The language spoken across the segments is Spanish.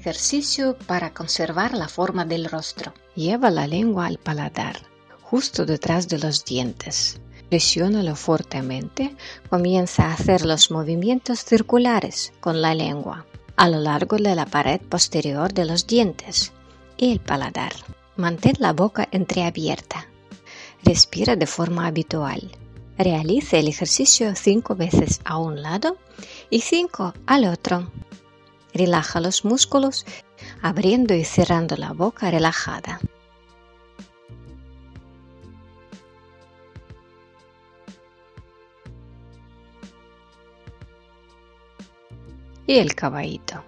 ejercicio para conservar la forma del rostro. Lleva la lengua al paladar, justo detrás de los dientes. Presiónalo fuertemente, comienza a hacer los movimientos circulares con la lengua a lo largo de la pared posterior de los dientes y el paladar. Mantén la boca entreabierta. Respira de forma habitual. Realice el ejercicio 5 veces a un lado y 5 al otro. Relaja los músculos, abriendo y cerrando la boca relajada. Y el caballito.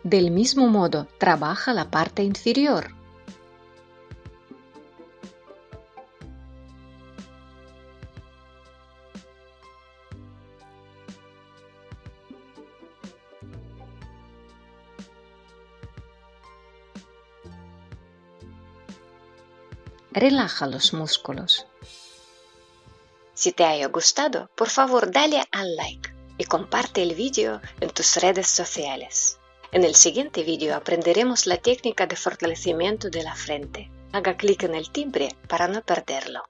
Del mismo modo, trabaja la parte inferior. Relaja los músculos. Si te haya gustado, por favor dale al like y comparte el vídeo en tus redes sociales. En el siguiente vídeo aprenderemos la técnica de fortalecimiento de la frente. Haga clic en el timbre para no perderlo.